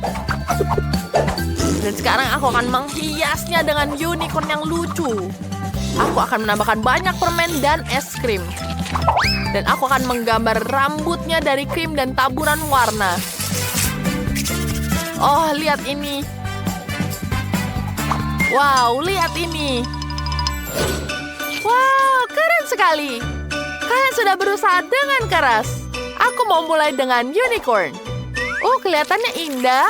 Dan sekarang aku akan menghiasnya dengan unicorn yang lucu. Aku akan menambahkan banyak permen dan es krim. Dan aku akan menggambar rambutnya dari krim dan taburan warna. Lihat ini. Wow, lihat ini. Wow, keren sekali. Kalian sudah berusaha dengan keras. Aku mau mulai dengan unicorn. Oh, kelihatannya indah.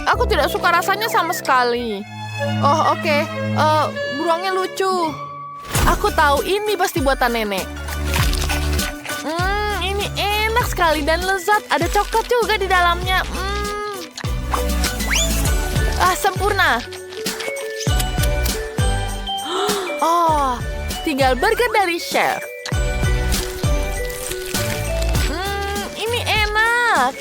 Aku tidak suka rasanya sama sekali. Oh, oke. Beruangnya lucu. Aku tahu ini pasti buatan nenek. Ini enak sekali dan lezat. Ada coklat juga di dalamnya. Sempurna. Oh, tinggal burger dari chef. Ini enak.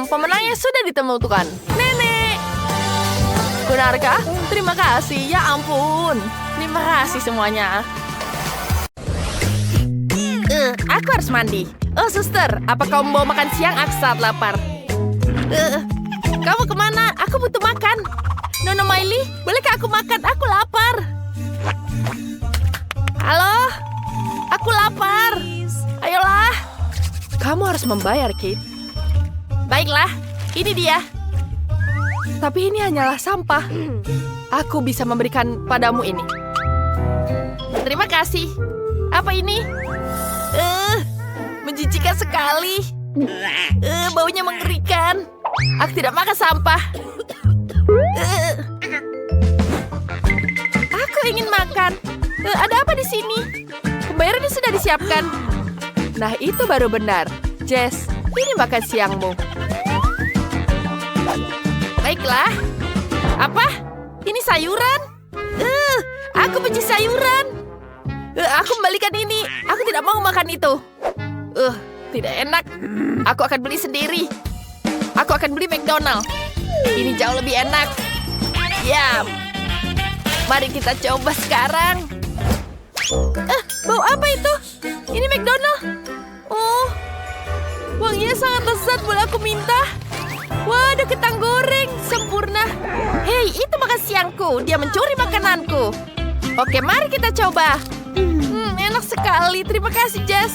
Pemenangnya sudah ditemukan. Nenek. Benarkah? Terima kasih. Ya ampun. Terima kasih semuanya. Aku harus mandi. Oh, suster. Apa kamu mau makan siang? Aku sangat lapar. Kamu kemana? Aku butuh makan. Nona Miley, bolehkah aku makan? Aku lapar. Halo? Aku lapar. Ayolah. Kamu harus membayar, Kate. Baiklah, ini dia. Tapi ini hanyalah sampah. Aku bisa memberikan padamu ini. Terima kasih. Apa ini? Menjijikan sekali. Baunya mengerikan. Aku tidak makan sampah. Aku ingin makan. Ada apa di sini? Pembayarannya sudah disiapkan. Nah, itu baru benar. Jess, ini makan siangmu. Baiklah. Apa? Ini sayuran? Aku benci sayuran. Aku kembalikan ini. Aku tidak mau makan itu. Tidak enak. Aku akan beli sendiri. Aku akan beli McDonald. Ini jauh lebih enak. Yam. Mari kita coba sekarang. Bau apa itu? Ini McDonald. Oh, wanginya sangat lezat. Boleh aku minta? Wah, ada kentang goreng. Sempurna. Hei, itu makan siangku. Dia mencuri makananku. Oke, mari kita coba. Enak sekali. Terima kasih, Jess.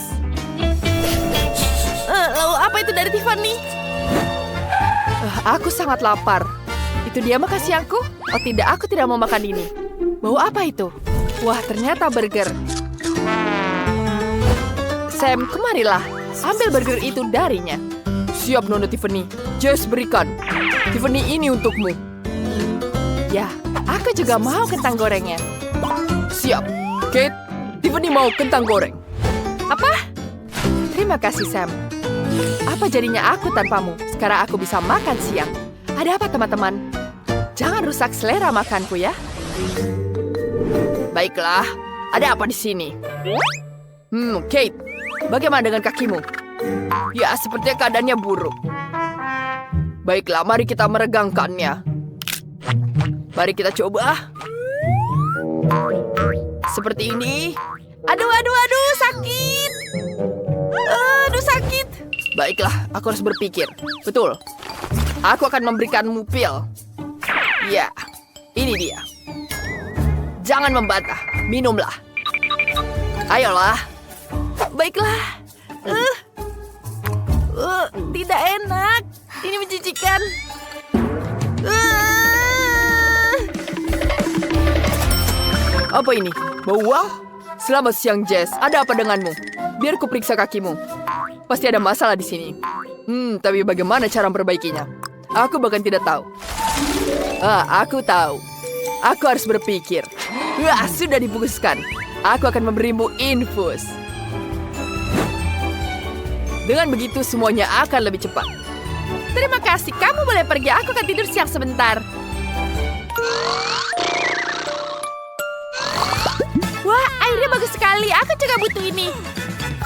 Lalu apa itu dari Tiffany? Aku sangat lapar. Itu dia makan siangku? Oh tidak, aku tidak mau makan ini. Bau apa itu? Wah, ternyata burger. Sam, kemarilah. Ambil burger itu darinya. Siap, Nona Tiffany. Jess, berikan. Tiffany, ini untukmu. Ya, aku juga mau kentang gorengnya. Siap. Kate, Tiffany mau kentang goreng. Apa? Terima kasih, Sam. Apa jadinya aku tanpamu? Sekarang aku bisa makan siang. Ada apa, teman-teman? Jangan rusak selera makanku, ya. Baiklah. Ada apa di sini? Kate. Bagaimana dengan kakimu? Ya, sepertinya keadaannya buruk. Baiklah, mari kita meregangkannya. Mari kita coba. Seperti ini. Aduh, sakit. Aduh, sakit. Baiklah, aku harus berpikir. Betul. Aku akan memberikanmu pil. Ya, ini dia. Jangan membantah. Minumlah. Ayolah. Baiklah. Tidak enak. Ini menjijikan. Apa ini? Bau uang? Selamat siang, Jess. Ada apa denganmu? Biar ku periksa kakimu. Pasti ada masalah di sini. Tapi bagaimana cara memperbaikinya? Aku bahkan tidak tahu. Aku tahu. Aku harus berpikir. Sudah dibungkuskan. Aku akan memberimu infus. Dengan begitu semuanya akan lebih cepat. Terima kasih. Kamu boleh pergi. Aku akan tidur siang sebentar. Wah, airnya bagus sekali. Aku juga butuh ini.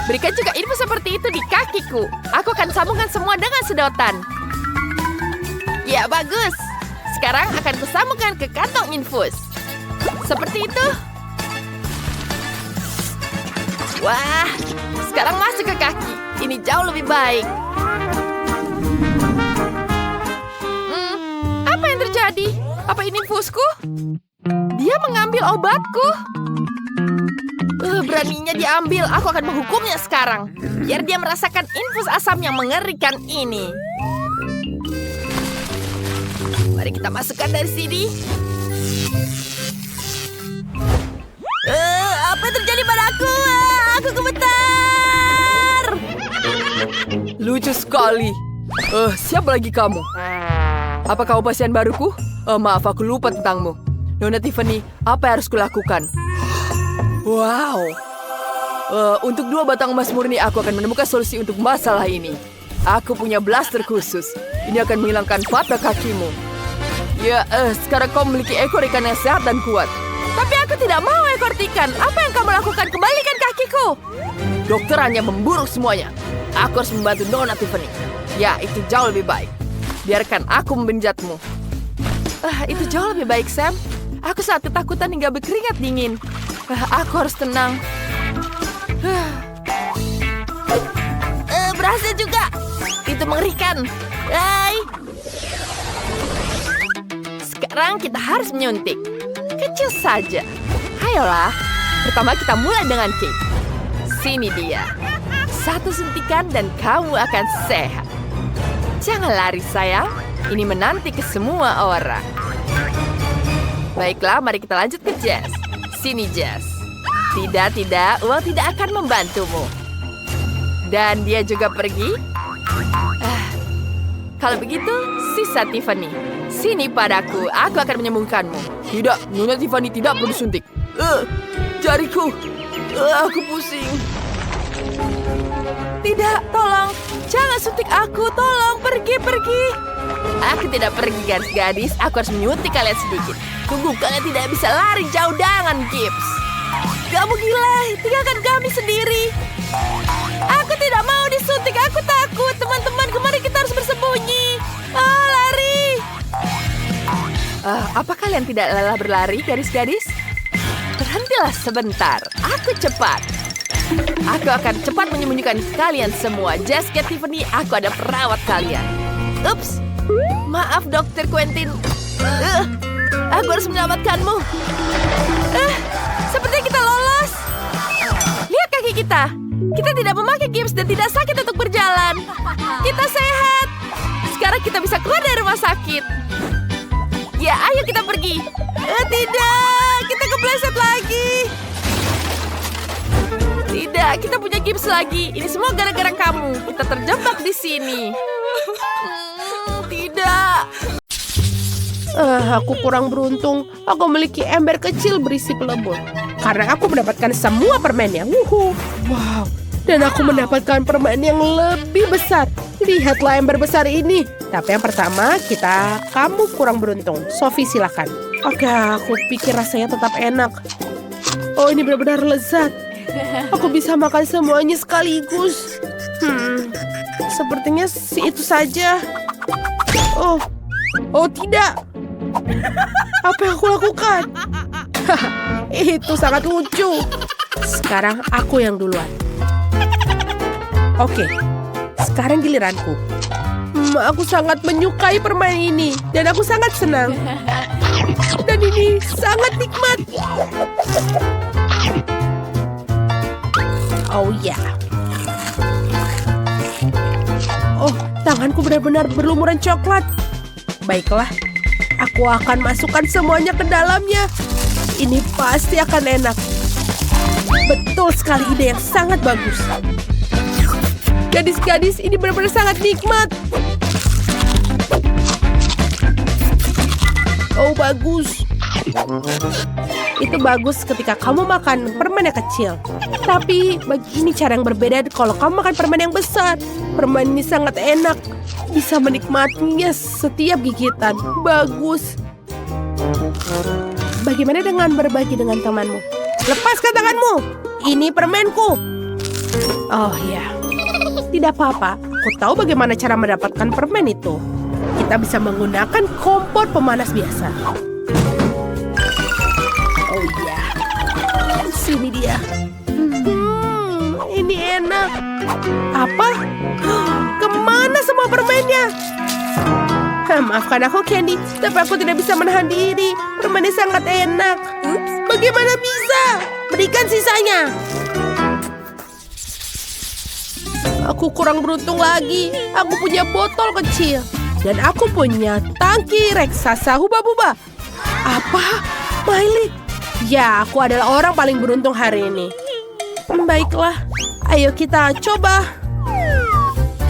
Berikan juga infus seperti itu di kakiku. Aku akan sambungkan semua dengan sedotan. Ya, bagus. Sekarang akan kusambungkan ke kantong infus. Seperti itu. Wah, sekarang masuk ke kaki. Ini jauh lebih baik. Apa yang terjadi? Apa ini infusku? Dia mengambil obatku. Beraninya diambil. Aku akan menghukumnya sekarang. Biar dia merasakan infus asam yang mengerikan ini. Mari kita masukkan dari sini. Apa yang terjadi padaku? Aku gemetar. lucu sekali. Siapa lagi kamu? Apa kau pasien baruku? Maaf, aku lupa tentangmu. Nona Tiffany, apa yang harus kulakukan? Wow. Untuk 2 batang emas murni, aku akan menemukan solusi untuk masalah ini. Aku punya blaster khusus. Ini akan menghilangkan patah kakimu. Ya, sekarang kau memiliki ekor ikan yang sehat dan kuat. Tapi aku tidak mau ekor ikan. Apa yang kamu lakukan? Kembalikan kakiku. Dokter hanya memburuk semuanya. Aku harus membantu Nona Tiffany. Ya, itu jauh lebih baik. Biarkan aku membenjatmu. Itu jauh lebih baik, Sam. Aku sangat ketakutan hingga berkeringat dingin. Aku harus tenang. Berhasil juga. Itu mengerikan. Hai. Sekarang kita harus menyuntik. Kecil saja. Ayolah. Pertama kita mulai dengan cake. Sini dia. 1 suntikan dan kamu akan sehat. Jangan lari, sayang. Ini menanti ke semua orang. Baiklah, mari kita lanjut ke Jess. Sini, Jess. Tidak, uang tidak akan membantumu. Dan dia juga pergi. Kalau begitu, sisa Tiffany. Sini padaku, aku akan menyembuhkanmu. Tidak, Nona Tiffany tidak perlu disuntik. Jariku. Aku pusing. Tidak, tolong. Jangan suntik aku, tolong. Pergi. Aku tidak pergi, gadis. Aku harus menyuntik kalian sedikit. Tunggu, kalian tidak bisa lari jauh dengan gips. Kamu gila, tinggalkan kami sendiri. Aku tidak mau disuntik, aku takut. Teman-teman, kemari kita harus bersembunyi. Lari. Apa kalian tidak lelah berlari, gadis-gadis? Berhentilah sebentar. Aku cepat. Aku akan cepat menyembunyikan kalian semua. Jess, Tiffany, aku ada perawat kalian. Ups. Maaf, Dr. Quentin. Aku harus menyelamatkanmu. Sepertinya kita lolos. Lihat kaki kita. Kita tidak memakai gips dan tidak sakit untuk berjalan. Kita sehat. Sekarang kita bisa keluar dari rumah sakit. Ya, ayo kita pergi. Tidak, kita kepleset lagi. Tidak, kita punya gips lagi. Ini semua gara-gara kamu. Kita terjebak di sini. Tidak. Aku kurang beruntung. Aku memiliki ember kecil berisi pelebur. Karena aku mendapatkan semua permennya. Wow. Dan aku mendapatkan permen yang lebih besar. Lihatlah ember besar ini. Tapi yang pertama, kamu kurang beruntung. Sophie, silakan. Oke, aku pikir rasanya tetap enak. Oh, ini benar-benar lezat. Aku bisa makan semuanya sekaligus. Sepertinya itu saja. Oh tidak. Apa yang aku lakukan? Itu sangat lucu. Sekarang aku yang duluan. Oke, sekarang giliranku. Aku sangat menyukai permen ini. Dan aku sangat senang. Dan ini sangat nikmat. Oh ya. Oh, tanganku benar-benar berlumuran coklat. Baiklah, aku akan masukkan semuanya ke dalamnya. Ini pasti akan enak. Betul sekali, ide yang sangat bagus. Gadis-gadis, ini benar-benar sangat nikmat. Oh, bagus. Itu bagus ketika kamu makan permen yang kecil. Tapi ini cara yang berbeda kalau kamu makan permen yang besar. Permen ini sangat enak. Bisa menikmatinya setiap gigitan. Bagus. Bagaimana dengan berbagi dengan temanmu? Lepaskan tanganmu. Ini permenku. Oh ya. Tidak apa-apa. Aku tahu bagaimana cara mendapatkan permen itu. Kita bisa menggunakan kompor pemanas biasa. Oh ya. Sini dia. Ini enak. Apa? Kemana semua permennya? Maafkan aku, Candy, tapi aku tidak bisa menahan diri. Permennya sangat enak. Bagaimana bisa? Berikan sisanya. Aku kurang beruntung lagi. Aku punya botol kecil. Dan aku punya tangki raksasa huba-buba. Apa? Miley? Ya, aku adalah orang paling beruntung hari ini. Baiklah, ayo kita coba.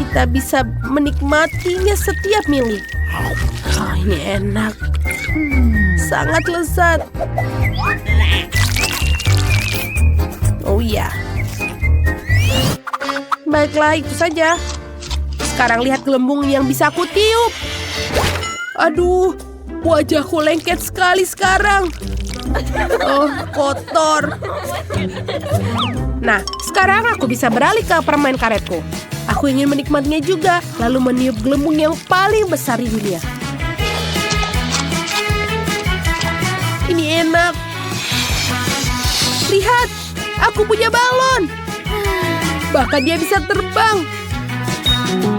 Kita kita bisa menikmatinya setiap mili. Oh, ini enak. Sangat lezat. Oh iya. Baiklah, itu saja. Sekarang lihat gelembung yang bisa aku tiup. Aduh, wajahku lengket sekali sekarang. Oh, kotor. Nah, sekarang aku bisa beralih ke permen karetku. Aku ingin menikmatinya juga, lalu meniup gelembung yang paling besar di dunia. Ini enak. Lihat, aku punya balon. Bahkan dia bisa terbang.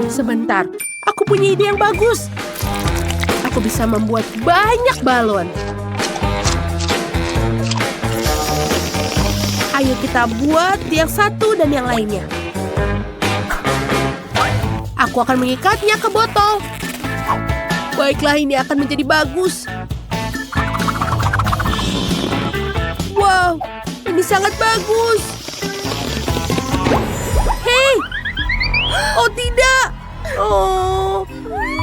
Sebentar, aku punya ide yang bagus. Aku bisa membuat banyak balon. Ayo kita buat yang satu dan yang lainnya. Aku akan mengikatnya ke botol. Baiklah, ini akan menjadi bagus. Wow, ini sangat bagus. Hei! Oh tidak! Oh,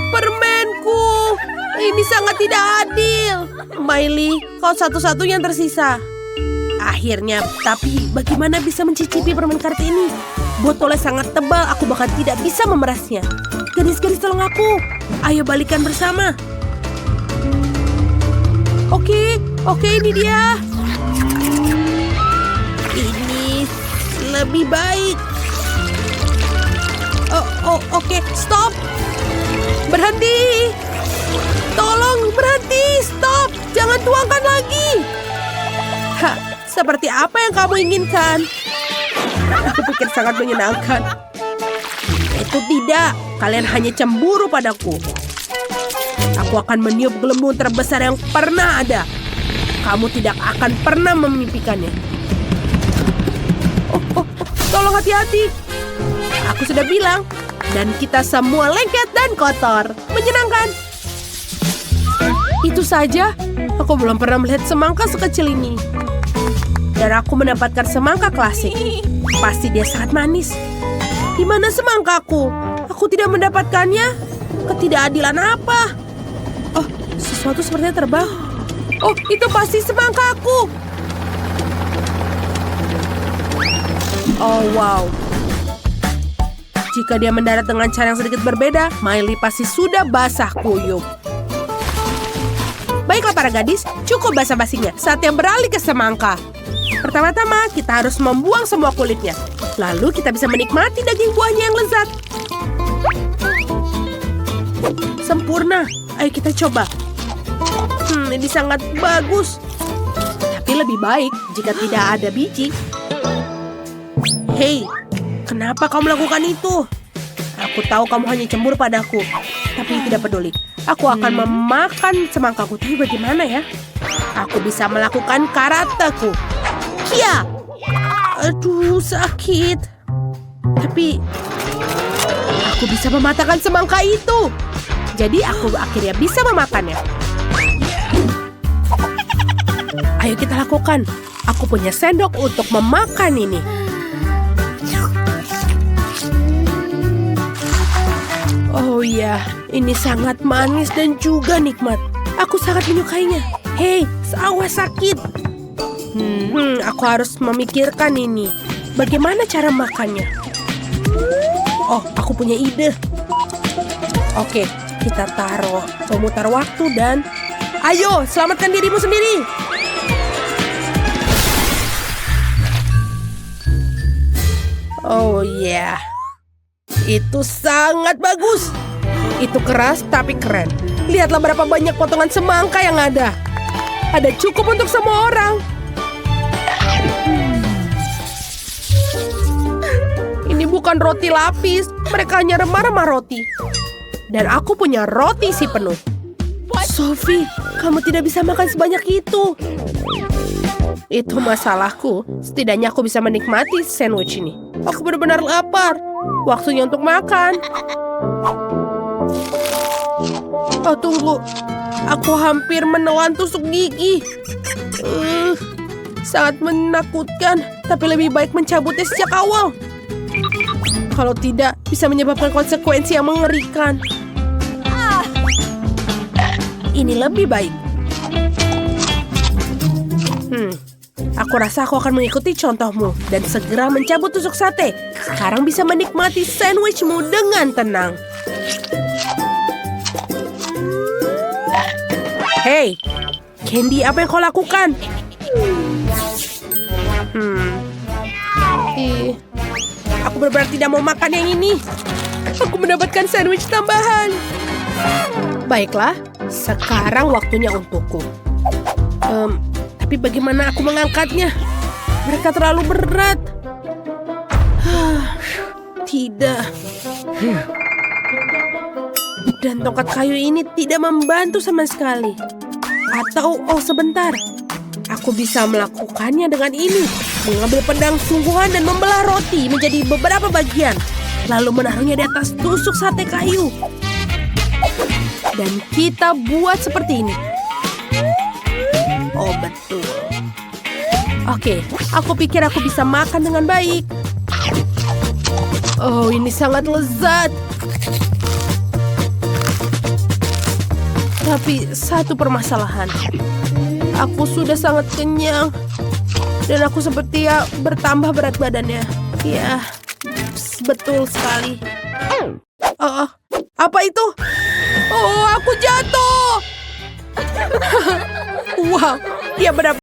permenku. Ini sangat tidak adil. Miley, kau satu-satunya yang tersisa. Akhirnya, tapi bagaimana bisa mencicipi permen karet ini? Botolnya sangat tebal, aku bahkan tidak bisa memerasnya. Gadis-gadis tolong aku. Ayo balikan bersama. Oke, ini dia. Ini lebih baik. Oke, stop. Berhenti. Tolong berhenti, stop. Jangan tuangkan lagi. Seperti apa yang kamu inginkan? Aku pikir sangat menyenangkan. Itu tidak. Kalian hanya cemburu padaku. Aku akan meniup gelembung terbesar yang pernah ada. Kamu tidak akan pernah memimpikannya. Tolong hati-hati. Aku sudah bilang. Dan kita semua lengket dan kotor. Menyenangkan. Itu saja. Aku belum pernah melihat semangka sekecil ini. Dan aku mendapatkan semangka klasik. Pasti dia sangat manis. Di mana semangkaku? Aku tidak mendapatkannya. Ketidakadilan apa? Oh, sesuatu sepertinya terbang. Oh, itu pasti semangkaku. Oh, wow. Jika dia mendarat dengan cara yang sedikit berbeda, Miley pasti sudah basah kuyup. Baiklah para gadis, cukup basa-basinya. Saatnya beralih ke semangka. Pertama-tama, kita harus membuang semua kulitnya. Lalu kita bisa menikmati daging buahnya yang lezat. Sempurna. Ayo kita coba. Ini sangat bagus. Tapi lebih baik jika tidak ada biji. Hei, kenapa kau melakukan itu? Aku tahu kamu hanya cemburu padaku. Tapi tidak peduli. Aku akan memakan semangkaku. Tapi bagaimana ya? Aku bisa melakukan karateku. Kia! Aduh, sakit. Tapi aku bisa mematahkan semangka itu. Jadi aku akhirnya bisa memakannya. Ayo kita lakukan. Aku punya sendok untuk memakan ini. Oh iya, ini sangat manis dan juga nikmat. Aku sangat menyukainya. Hei, awas sakit. Aku harus memikirkan ini. Bagaimana cara makannya? Oh, aku punya ide. Oke, kita taruh pemutar waktu dan... Ayo, selamatkan dirimu sendiri. Oh iya. Itu sangat bagus. Itu keras tapi keren. Lihatlah berapa banyak potongan semangka yang ada. Ada cukup untuk semua orang. Ini bukan roti lapis. Mereka hanya remah-remah roti. Dan aku punya roti si penuh. Sophie, kamu tidak bisa makan sebanyak itu. Itu masalahku. Setidaknya aku bisa menikmati sandwich ini. Aku benar-benar lapar. Waktunya untuk makan. Oh, tunggu. Aku hampir menelan tusuk gigi. Sangat menakutkan. Tapi lebih baik mencabutnya sejak awal. Kalau tidak, bisa menyebabkan konsekuensi yang mengerikan. Ini lebih baik. Aku rasa aku akan mengikuti contohmu dan segera mencabut tusuk sate. Sekarang bisa menikmati sandwichmu dengan tenang. Hei, Candy, apa yang kau lakukan? Aku benar-benar tidak mau makan yang ini. Aku mendapatkan sandwich tambahan. Baiklah, sekarang waktunya untukku. Tapi bagaimana aku mengangkatnya? Mereka terlalu berat. Tidak. Dan tongkat kayu ini tidak membantu sama sekali. Atau, oh sebentar. Aku bisa melakukannya dengan ini. Mengambil pedang sungguhan dan membelah roti menjadi beberapa bagian. Lalu menaruhnya di atas tusuk sate kayu. Dan kita buat seperti ini. Oh betul. Oke, aku pikir aku bisa makan dengan baik. Oh, ini sangat lezat. Tapi satu permasalahan. Aku sudah sangat kenyang. Dan aku seperti bertambah berat badannya. Ya, betul sekali. Apa itu? Oh, aku jatuh. Wow, dia benar-benar